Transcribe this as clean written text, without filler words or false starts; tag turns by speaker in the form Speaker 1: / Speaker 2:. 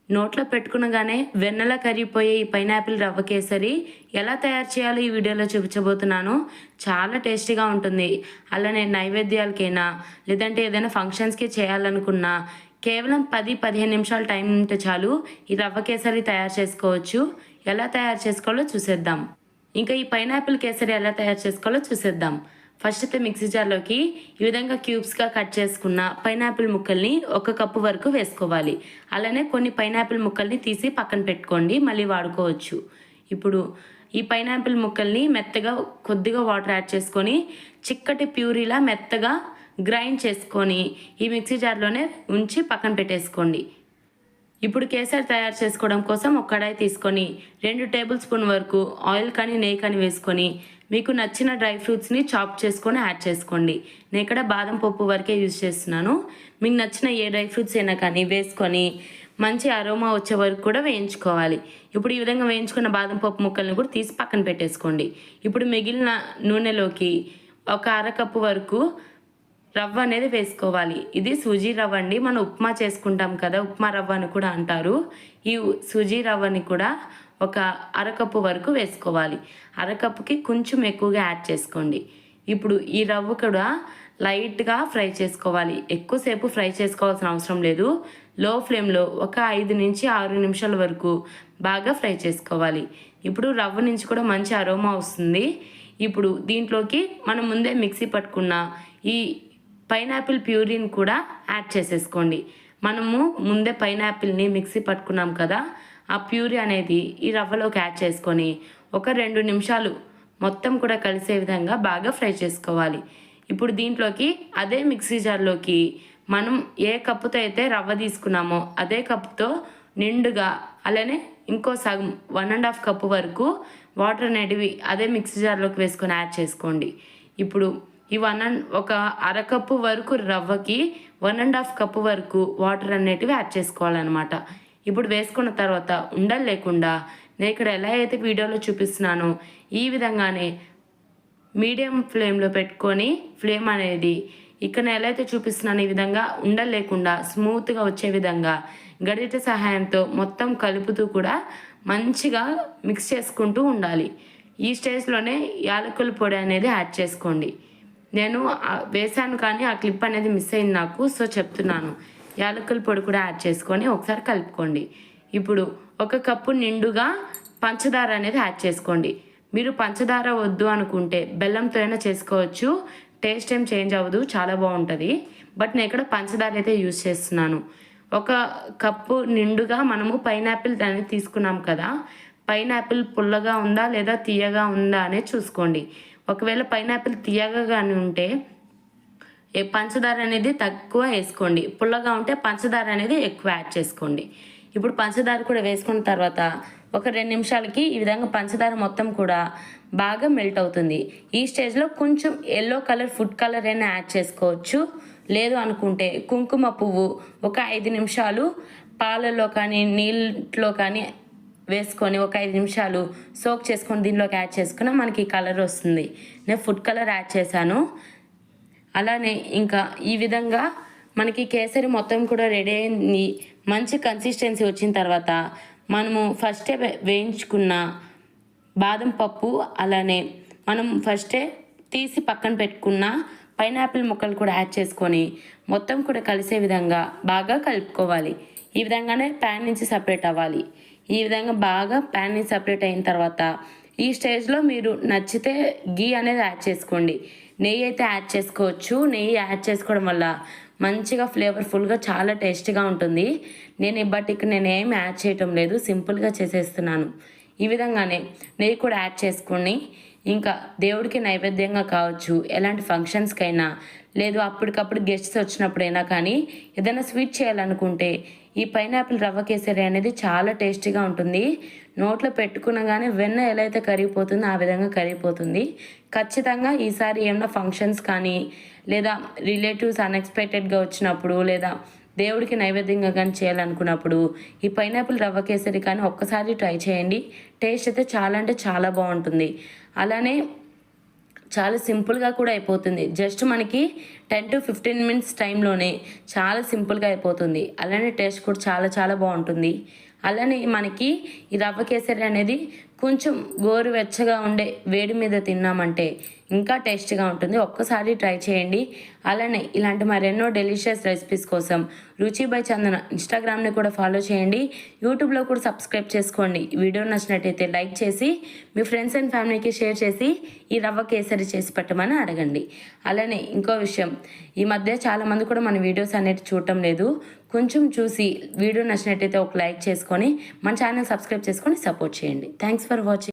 Speaker 1: నోట్లో పెట్టుకునగానే వెన్నెలా కరిగిపోయే ఈ పైనాపిల్ రవ్వ కేసరి ఎలా తయారు చేయాలో ఈ వీడియోలో చూపించబోతున్నాను. చాలా టేస్టీగా ఉంటుంది. అలానే నైవేద్యాలకైనా లేదంటే ఏదైనా ఫంక్షన్స్కి చేయాలనుకున్నా కేవలం 10-15 నిమిషాలు టైం ఉంటే చాలు ఈ రవ్వ కేసరి తయారు చేసుకోవచ్చు. ఎలా తయారు చేసుకోవాలో చూసేద్దాం. ఇంకా ఈ పైనాపిల్ కేసరి ఎలా తయారు చేసుకోవాలో చూసేద్దాం. ఫస్ట్ అయితే మిక్సీ జార్లోకి ఈ విధంగా క్యూబ్స్గా కట్ చేసుకున్న పైనాపిల్ ముక్కల్ని 1 కప్పు వరకు వేసుకోవాలి. అలానే కొన్ని పైనాపిల్ ముక్కల్ని తీసి పక్కన పెట్టుకోండి, మళ్ళీ వాడుకోవచ్చు. ఇప్పుడు ఈ పైనాపిల్ ముక్కల్ని మెత్తగా కొద్దిగా వాటర్ యాడ్ చేసుకొని చిక్కటి ప్యూరీలా మెత్తగా గ్రైండ్ చేసుకొని ఈ మిక్సీ జార్లోనే ఉంచి పక్కన పెట్టేసుకోండి. ఇప్పుడు కేసరి తయారు చేసుకోవడం కోసం ఒక కడాయి తీసుకొని 2 టేబుల్ స్పూన్ వరకు ఆయిల్ కానీ నెయ్యి కానీ వేసుకొని మీకు నచ్చిన డ్రై ఫ్రూట్స్ని చాప్ చేసుకొని యాడ్ చేసుకోండి. నేను ఇక్కడ బాదం పప్పు వరకే యూజ్ చేస్తున్నాను. మీకు నచ్చిన ఏ డ్రై ఫ్రూట్స్ అయినా కానీ వేసుకొని మంచి అరోమా వచ్చే వరకు కూడా వేయించుకోవాలి. ఇప్పుడు ఈ విధంగా వేయించుకున్న బాదం పప్పు ముక్కల్ని కూడా తీసి పక్కన పెట్టేసుకోండి. ఇప్పుడు మిగిలిన నూనెలోకి ఒక అరకప్పు వరకు రవ్వ అనేది వేసుకోవాలి. ఇది సూజీ రవ్వ అండి. మనం ఉప్మా చేసుకుంటాం కదా, ఉప్మా రవ్వ అని కూడా అంటారు. ఈ సూజీ రవ్వని కూడా ఒక అరకప్పు వరకు వేసుకోవాలి. అరకప్పుకి కొంచెం ఎక్కువగా యాడ్ చేసుకోండి. ఇప్పుడు ఈ రవ్వ కూడా లైట్గా ఫ్రై చేసుకోవాలి. ఎక్కువసేపు ఫ్రై చేసుకోవాల్సిన అవసరం లేదు. లో ఫ్లేమ్లో ఒక 5-6 నిమిషాల వరకు బాగా ఫ్రై చేసుకోవాలి. ఇప్పుడు రవ్వ నుంచి కూడా మంచి అరోమా వస్తుంది. ఇప్పుడు దీంట్లోకి మనం ముందే మిక్సీ పట్టుకున్న ఈ పైనాపిల్ ప్యూరీని కూడా యాడ్ చేసేసుకోండి. మనము ముందే పైనాపిల్ని మిక్సీ పట్టుకున్నాం కదా, ఆ ప్యూరీ అనేది ఈ రవ్వలోకి యాడ్ చేసుకొని ఒక 2 నిమిషాలు మొత్తం కూడా కలిసే విధంగా బాగా ఫ్రై చేసుకోవాలి. ఇప్పుడు దీంట్లోకి అదే మిక్సీ జార్లోకి మనం ఏ కప్పుతో అయితే రవ్వ తీసుకున్నామో అదే కప్పుతో నిండుగా, అలానే ఇంకో సగం 1.5 కప్పు వరకు వాటర్ అనేటివి అదే మిక్సీ జార్లోకి వేసుకొని యాడ్ చేసుకోండి. ఇప్పుడు ఈ ఒక అరకప్పు వరకు రవ్వకి 1.5 కప్పు వరకు వాటర్ అనేటివి యాడ్ చేసుకోవాలన్నమాట. ఇప్పుడు వేసుకున్న తర్వాత ఉండలు లేకుండా నేను ఇక్కడ ఎలా అయితే వీడియోలో చూపిస్తున్నానో ఈ విధంగానే మీడియం ఫ్లేమ్లో పెట్టుకొని ఫ్లేమ్ అనేది ఇక్కడ ఎలా అయితే చూపిస్తున్నానో ఈ విధంగా ఉండలు లేకుండా స్మూత్గా వచ్చే విధంగా గరిటె సహాయంతో మొత్తం కలుపుతూ కూడా మంచిగా మిక్స్ చేసుకుంటూ ఉండాలి. ఈ స్టేజ్లోనే యాలకుల పొడి అనేది యాడ్ చేసుకోండి. నేను వేసాను కానీ ఆ క్లిప్ అనేది మిస్ అయింది నాకు, సో చెప్తున్నాను. యాలకుల పొడి కూడా యాడ్ చేసుకొని ఒకసారి కలుపుకోండి. ఇప్పుడు 1 కప్పు నిండుగా పంచదార అనేది యాడ్ చేసుకోండి. మీరు పంచదార వద్దు అనుకుంటే బెల్లంతో అయినా చేసుకోవచ్చు. టేస్ట్ ఏం చేంజ్ అవ్వదు, చాలా బాగుంటుంది. బట్ నేను ఇక్కడ పంచదార అయితే యూజ్ చేస్తున్నాను. 1 కప్పు నిండుగా మనము పైనాపిల్ అనేది తీసుకున్నాం కదా, పైనాపిల్ పుల్లగా ఉందా లేదా తీయగా ఉందా అనేది చూసుకోండి. ఒకవేళ పైనాపిల్ తీయగా కానీ ఉంటే పంచదార అనేది తక్కువ వేసుకోండి. పుల్లగా ఉంటే పంచదార అనేది ఎక్కువ యాడ్ చేసుకోండి. ఇప్పుడు పంచదార కూడా వేసుకున్న తర్వాత ఒక 2 నిమిషాలకి ఈ విధంగా పంచదార మొత్తం కూడా బాగా మెల్ట్ అవుతుంది. ఈ స్టేజ్లో కొంచెం ఎల్లో కలర్ ఫుడ్ కలర్ అయినా యాడ్ చేసుకోవచ్చు. లేదు అనుకుంటే కుంకుమ పువ్వు ఒక 5 నిమిషాలు పాలలో కానీ నీళ్ళలో కానీ వేసుకొని ఒక 5 నిమిషాలు సోక్ చేసుకొని దీనిలోకి యాడ్ చేసుకున్న మనకి కలర్ వస్తుంది. నేను ఫుడ్ కలర్ యాడ్ చేశాను. అలానే ఇంకా ఈ విధంగా మనకి కేసరి మొత్తం కూడా రెడీ అయింది. మంచి కన్సిస్టెన్సీ వచ్చిన తర్వాత మనము ఫస్టే వేయించుకున్న బాదం పప్పు, అలానే మనం ఫస్టే తీసి పక్కన పెట్టుకున్న పైనాపిల్ ముక్కలు కూడా యాడ్ చేసుకొని మొత్తం కూడా కలిసే విధంగా బాగా కలుపుకోవాలి. ఈ విధంగానే ప్యాన్ నుంచి సపరేట్ అవ్వాలి. ఈ విధంగా బాగా ప్యాన్ నుంచి సపరేట్ అయిన తర్వాత ఈ స్టేజ్లో మీరు నచ్చితే గీ అనేది యాడ్ చేసుకోండి. నెయ్యి అయితే యాడ్ చేసుకోవచ్చు. నెయ్యి యాడ్ చేసుకోవడం వల్ల మంచిగా ఫ్లేవర్ఫుల్గా చాలా టేస్టీగా ఉంటుంది. బట్ ఇక్కడ నేను ఏం యాడ్ చేయటం లేదు, సింపుల్గా చేసేస్తున్నాను. ఈ విధంగానే నెయ్యి కూడా యాడ్ చేసుకొని ఇంకా దేవుడికి నైవేద్యంగా కావచ్చు, ఎలాంటి ఫంక్షన్స్కైనా లేదు అప్పటికప్పుడు గెస్ట్స్ వచ్చినప్పుడైనా కానీ ఏదైనా స్వీట్ చేయాలనుకుంటే ఈ పైనాపిల్ రవ్వ కేసరి అనేది చాలా టేస్టీగా ఉంటుంది. నోట్లో పెట్టుకునగానే వెన్న ఎలా అయితే కరిగిపోతుందో ఆ విధంగా కరిగిపోతుంది. ఖచ్చితంగా ఈసారి ఏమైనా ఫంక్షన్స్ కానీ లేదా రిలేటివ్స్ అన్ఎక్స్పెక్టెడ్గా వచ్చినప్పుడు లేదా దేవుడికి నైవేద్యంగా కానీ చేయాలనుకున్నప్పుడు ఈ పైనాపిల్ రవ్వ కేసరి కానీ ఒక్కసారి ట్రై చేయండి. టేస్ట్ అయితే చాలా అంటే చాలా బాగుంటుంది. అలానే చాలా సింపుల్గా కూడా అయిపోతుంది. జస్ట్ మనకి 10 to 15 మినిట్స్ టైంలోనే చాలా సింపుల్గా అయిపోతుంది. అలానే టేస్ట్ కూడా చాలా చాలా బాగుంటుంది. అలానే మనకి ఈ రవ్వ కేసరి అనేది కొంచెం గోరువెచ్చగా ఉండే వేడి మీద తిన్నామంటే ఇంకా టేస్టీగా ఉంటుంది. ఒక్కసారి ట్రై చేయండి. అలానే ఇలాంటి మరెన్నో డెలిషియస్ రెసిపీస్ కోసం రుచి బై చందన ఇన్స్టాగ్రామ్ని కూడా ఫాలో చేయండి. యూట్యూబ్లో కూడా సబ్స్క్రైబ్ చేసుకోండి. వీడియో నచ్చినట్టయితే లైక్ చేసి మీ ఫ్రెండ్స్ అండ్ ఫ్యామిలీకి షేర్ చేసి ఈ రవ్వ కేసరి చేసి పెట్టమని అడగండి. అలానే ఇంకో విషయం, ఈ మధ్య చాలామంది కూడా మన వీడియోస్ అనేవి చూడటం లేదు. కొంచెం చూసి వీడియో నచ్చినట్టయితే ఒక లైక్ చేసుకొని మన ఛానల్ సబ్స్క్రైబ్ చేసుకొని సపోర్ట్ చేయండి. Thanks for watching.